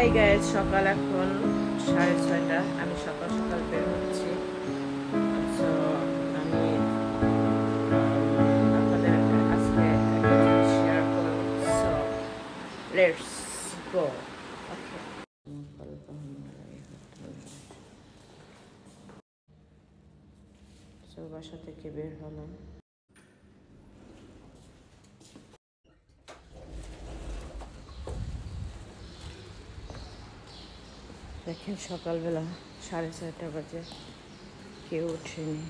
Hi guys, সকাল এখন 6:30। আমি সকাল সকাল বের হচ্ছি। তো আমি আপনাদের আজকে একটা জিনিস শেয়ার করব। So let's go. Okay, so বাসা থেকে বের হলাম। দেখেন সকালবেলা 6:30 বাজে, কেউ ওঠেনি।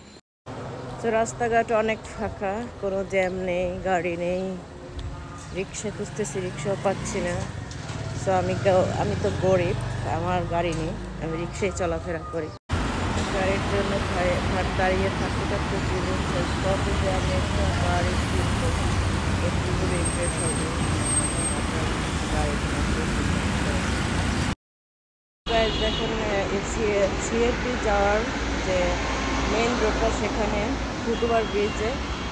তো রাস্তাঘাট অনেক ফাঁকা, কোনো জ্যাম নেই, গাড়ি নেই। রিক্সা খুঁজতেছি, রিক্সাও পাচ্ছি না। সো আমি তো গরিব, আমার গাড়ি নেই, আমি রিক্সায় চলাফেরা করি। গাড়ির জন্য দাঁড়িয়ে থাকতে থাকতে জীবন শেষ। কবে যে আমি একটা গাড়ি কিনবো, একটু রিগ্রেট হবে। গাড়ি দেখুন, সিএফপি যাওয়ার যে মেইন রোডটা, সেখানে ফুটওভার ব্রিজে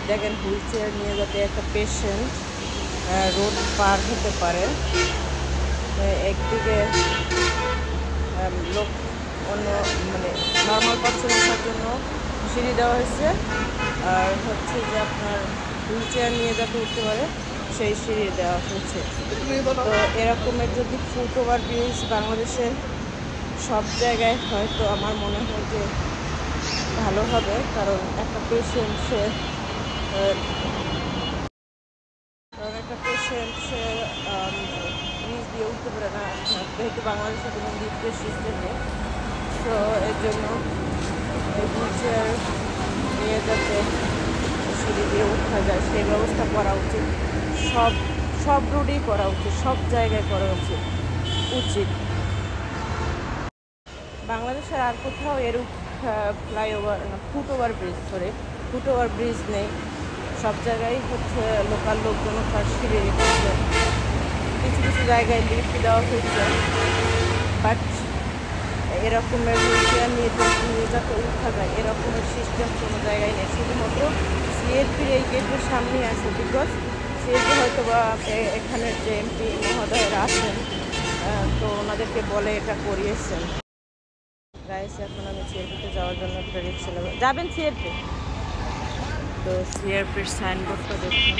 দেখেন হুইল চেয়ার নিয়ে যাতে একটা পেশেন্ট রোড পার হতে পারে। একদিকে লোক অন্য মানে নর্মাল পার্সন ওঠার জন্য সিঁড়ি দেওয়া হয়েছে, আর হচ্ছে যে আপনার হুইল চেয়ার নিয়ে যাতে উঠতে পারে সেই সিঁড়ি দেওয়া হয়েছে। তো এরকমের যদি ফুটওভার ব্রিজ বাংলাদেশে সব জায়গায় হয় তো আমার মনে হয় যে ভালো হবে, কারণ একটা পেশেন্ট সে ব্রিজ দিয়ে উঠতে পারে না, যেহেতু বাংলাদেশে কোনো লিফটের সিস্টেম নেই। তো এর জন্য হুইল চেয়ার নিয়ে যাতে সিঁড়ি দিয়ে উঠা যায় সেই ব্যবস্থা করা উচিত। সব রোডেই করা উচিত, সব জায়গায় করা উচিত। বাংলাদেশের আর কোথাও এরূপ ফ্লাইওভার না ফুটওভার ব্রিজ নেই। সব জায়গায় হচ্ছে লোকাল লোকজন তার সিঁড়ি রেখেছে, কিছু কিছু জায়গায় লিফট দেওয়া হয়েছে, বাট এরকমের হুইলচেয়ার নিয়ে যাতে উঠা যায় এরকমের সিস্টেম কোনো জায়গায় নেই। শুধুমাত্র সিএফপির এই গেটের সামনে আছে, বিকজ সিএফপি হয়তো বা এখানের যে এমপি মহোদয়রা আছেন, তো ওনাদেরকে বলে এটা করিয়েছেন। গাইস, এখন আমি সিআরপিতে যাওয়ার জন্য একটা রিক্সা যাবেন সিআরপি। তো সিআরপির সাইনবোর্ডটা দেখুন।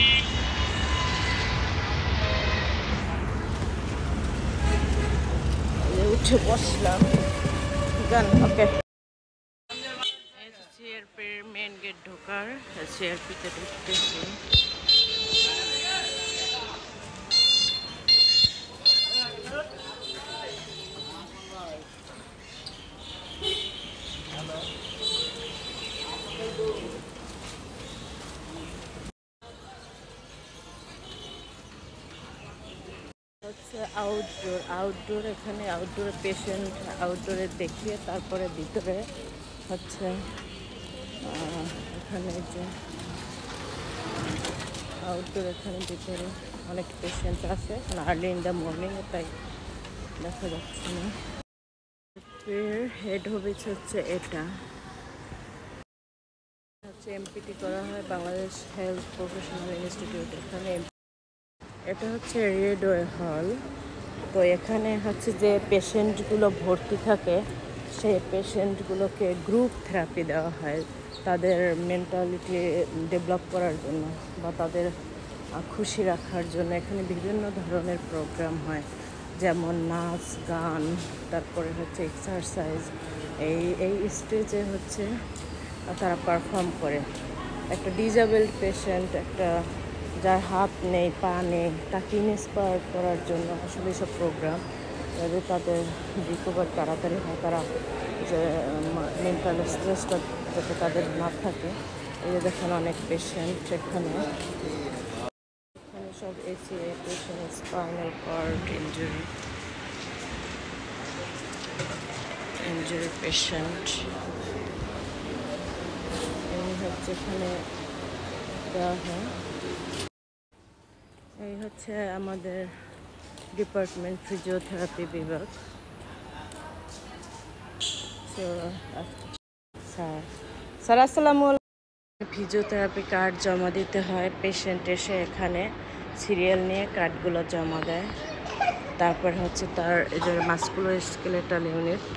উঠে বসলাম, গান ওকে। সিআরপির মেন গেট ঢোকার, সিআরপিতে ঢুকতেছি। হচ্ছে আউটডোর এখানে আউটডোরে পেশেন্ট আউটডোরে দেখিয়ে তারপরে ভিতরে হচ্ছে এখানে যে আউটডোর, এখানে ভিতরে অনেক পেশেন্ট আছে, আর্লি ইন দ্য মর্নিং, তাই দেখা যাচ্ছে না। হেড অফিস হচ্ছে এটা, হচ্ছে এমপিটি করা হয় বাংলাদেশ হেলথ প্রফেশনাল ইনস্টিটিউট। এখানে এটা হচ্ছে রেডওয়ে হল। তো এখানে হচ্ছে যে পেশেন্টগুলো ভর্তি থাকে সেই পেশেন্টগুলোকে গ্রুপ থেরাপি দেওয়া হয় তাদের মেন্টালিটি ডেভেলপ করার জন্য বা তাদের খুশি রাখার জন্য। এখানে বিভিন্ন ধরনের প্রোগ্রাম হয়, যেমন নাচ, গান, তারপরে হচ্ছে এক্সারসাইজ। এই স্টেজে হচ্ছে তারা পারফর্ম করে। একটা ডিজেবলড পেশেন্ট, একটা যার হাত নেই, পা নেই, তাকে ইন্সপায়ার করার জন্য আসলে এসব প্রোগ্রাম, যাতে তাদের রিকভার তাড়াতাড়ি হয়, তারা যে মেন্টাল স্ট্রেসটা যাতে তাদের না থাকে। এই যে দেখেন অনেক পেশেন্ট এখানে সব এসিএ patient, spinal cord injury patient. এই হচ্ছে এখানে দেওয়া হয়। এই হচ্ছে আমাদের ডিপার্টমেন্ট, ফিজিওথেরাপি বিভাগ। স্যার আসসালামু আলাইকুম। ফিজিওথেরাপি কার্ড জমা দিতে হয়, পেশেন্ট এসে এখানে সিরিয়াল নিয়ে কার্ডগুলো জমা দেয়। তারপর হচ্ছে তার এই যে মাস্কুলোস্কেলেটাল ইউনিট,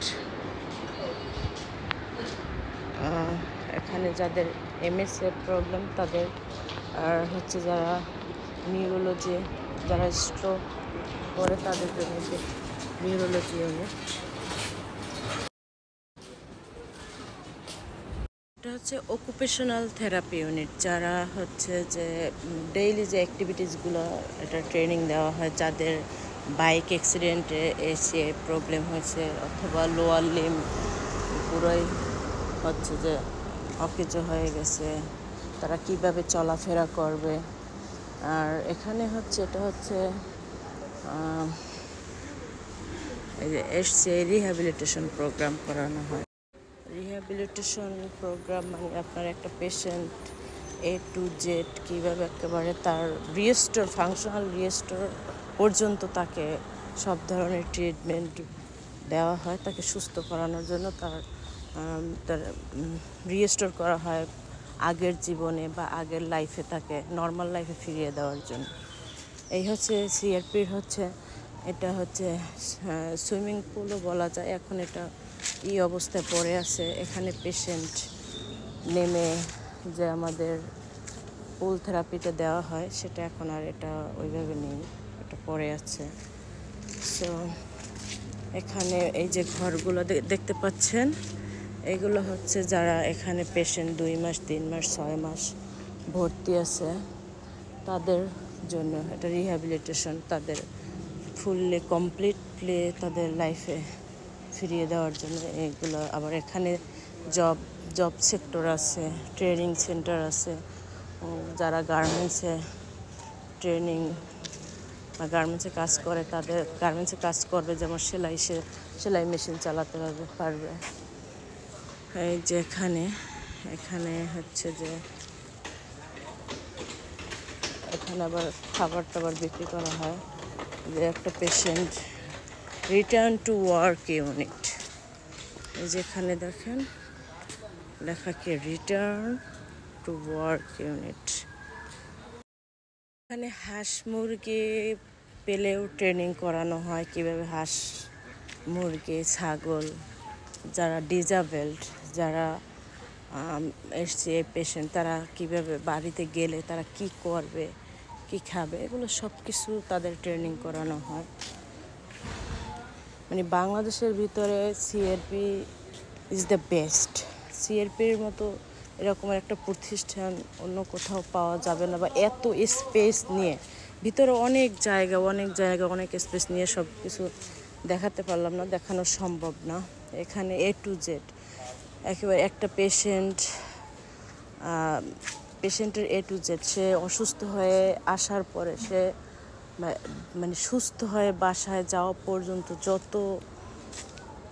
এখানে যাদের এমএস এর প্রবলেম তাদের, আর হচ্ছে যারা নিউরোলজি, যারা স্ট্রোক করে তাদের জন্য যে নিউরোলজি ইউনিট। এটা হচ্ছে অকুপেশনাল থেরাপি ইউনিট, যারা হচ্ছে যে ডেইলি যে অ্যাক্টিভিটিসগুলো এটা ট্রেনিং দেওয়া হয়, যাদের বাইক অ্যাক্সিডেন্টে এসে প্রবলেম হয়েছে অথবা লোয়ার লিম পুরোই হচ্ছে যে অকেজো হয়ে গেছে, তারা কিভাবে চলাফেরা করবে। আর এখানে হচ্ছে এটা হচ্ছে এই যে এসসিআই রিহ্যাবিলিটেশন প্রোগ্রাম করানো হয়। রিহ্যাবিলিটেশন প্রোগ্রাম মানে আপনার একটা পেশেন্ট A to Z কীভাবে একেবারে তার রিস্টোর, ফাংশনাল রিস্টোর পর্যন্ত তাকে সব ধরনের ট্রিটমেন্ট দেওয়া হয়, তাকে সুস্থ করানোর জন্য তার রিস্টোর করা হয় আগের জীবনে বা আগের লাইফে, তাকে নর্মাল লাইফে ফিরিয়ে দেওয়ার জন্য। এই হচ্ছে সিআরপির হচ্ছে, এটা হচ্ছে সুইমিং পুলও বলা যায়। এখন এটা এই অবস্থায় পড়ে আছে, এখানে পেশেন্ট নেমে যে আমাদের পুল থেরাপিটা দেওয়া হয় সেটা এখন আর এটা ওইভাবে নেই, এটা পড়ে আছে। সো এখানে এই যে ঘরগুলো দেখতে পাচ্ছেন, এগুলো হচ্ছে যারা এখানে পেশেন্ট 2 মাস 3 মাস 6 মাস ভর্তি আছে তাদের জন্য এটা রিহ্যাবিলিটেশন, তাদের ফুললি কমপ্লিটলি তাদের লাইফে ফিরিয়ে দেওয়ার জন্য এইগুলো। আবার এখানে জব সেক্টর আছে, ট্রেনিং সেন্টার আছে, যারা গার্মেন্টসে ট্রেনিং বা গার্মেন্টসে কাজ করে তাদের গার্মেন্টসে কাজ করবে, যেমন সেলাই মেশিন চালাতে পারবে। এই যে এখানে হচ্ছে যে এখানে আবার খাবার টাবার বিক্রি করা হয়। যে একটা patient return to work unit, এই যেখানে দেখেন লেখা কি রিটার্ন টু ওয়ার্ক ইউনিট। এখানে হাঁস মুরগি পেলেও ট্রেনিং করানো হয়, কিভাবে হাঁস মুরগি ছাগল, যারা ডিজাবেলড, যারা এসসিআই পেশেন্ট, তারা কিভাবে বাড়িতে গেলে তারা কি করবে, কি খাবে, এগুলো সব কিছু তাদের ট্রেনিং করানো হয়। মানে বাংলাদেশের ভিতরে সিআরপি ইজ দ্য বেস্ট। সিআরপির মতো এরকম একটা প্রতিষ্ঠান অন্য কোথাও পাওয়া যাবে না, বা এত স্পেস নিয়ে ভিতরে অনেক জায়গা অনেক স্পেস নিয়ে সব কিছু দেখাতে পারলাম না, দেখানো সম্ভব না। এখানে A to Z একেবারে একটা পেশেন্টের A to Z, সে অসুস্থ হয়ে আসার পরে সে মানে সুস্থ হয়ে বাসায় যাওয়া পর্যন্ত যত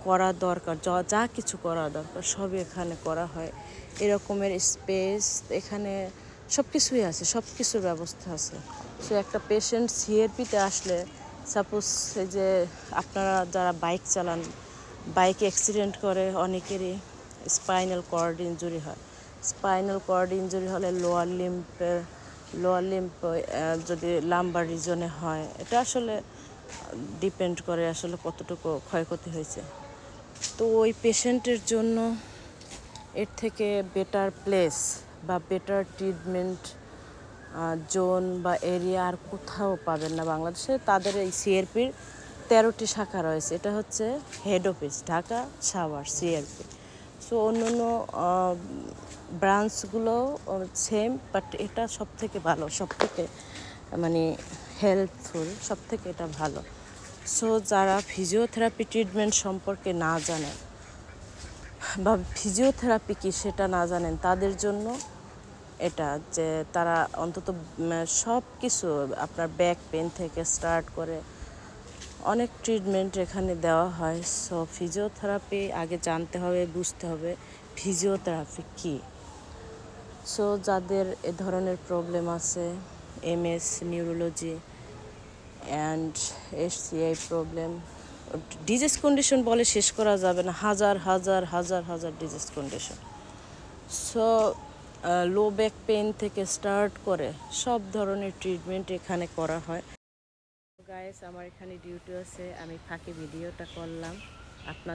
করা দরকার, যা কিছু করা দরকার সবই এখানে করা হয়। এরকমের স্পেস এখানে সব কিছুই আছে, সব কিছুর ব্যবস্থা আছে। সো একটা পেশেন্ট সিআরপিতে আসলে, সাপোজ যে আপনারা যারা বাইক চালান, বাইক অ্যাক্সিডেন্ট করে অনেকেরই স্পাইনাল কর্ড ইনজুরি হয়। স্পাইনাল কর্ড ইনজুরি হলে লোয়ার লিম্ব যদি লাম্বার রিজনে হয়, এটা আসলে ডিপেন্ড করে আসলে কতটুকু ক্ষয়ক্ষতি হয়েছে। তো ওই পেশেন্টের জন্য এর থেকে বেটার প্লেস বা বেটার ট্রিটমেন্ট জোন বা এরিয়া আর কোথাও পাবেন না বাংলাদেশে। তাদের এই সিআরপির 13টি শাখা রয়েছে। এটা হচ্ছে head office, Dhaka Savar CRP. So অন্য ব্রাঞ্চগুলো সেম, বাট এটা সব থেকে ভালো, সব থেকে মানে হেল্পফুল, সব থেকে এটা ভালো। সো যারা ফিজিওথেরাপি ট্রিটমেন্ট সম্পর্কে না জানেন বা ফিজিওথেরাপি কি সেটা না জানেন, তাদের জন্য এটা, যে তারা অন্তত সব কিছু আপনার ব্যাক পেন থেকে স্টার্ট করে অনেক ট্রিটমেন্ট এখানে দেওয়া হয়। সো ফিজিওথেরাপি আগে জানতে হবে, বুঝতে হবে ফিজিওথেরাপি কী। সো যাদের এ ধরনের প্রবলেম আছে, MS, neurology and SCI problem, disease condition বলে শেষ করা যাবে না, হাজার হাজার হাজার হাজার disease condition. So low back pain থেকে স্টার্ট করে সব ধরনের ট্রিটমেন্ট এখানে করা হয়। গাইস আমার এখানে ডিউটি আছে, আমি ফাঁকে ভিডিওটা করলাম আপনার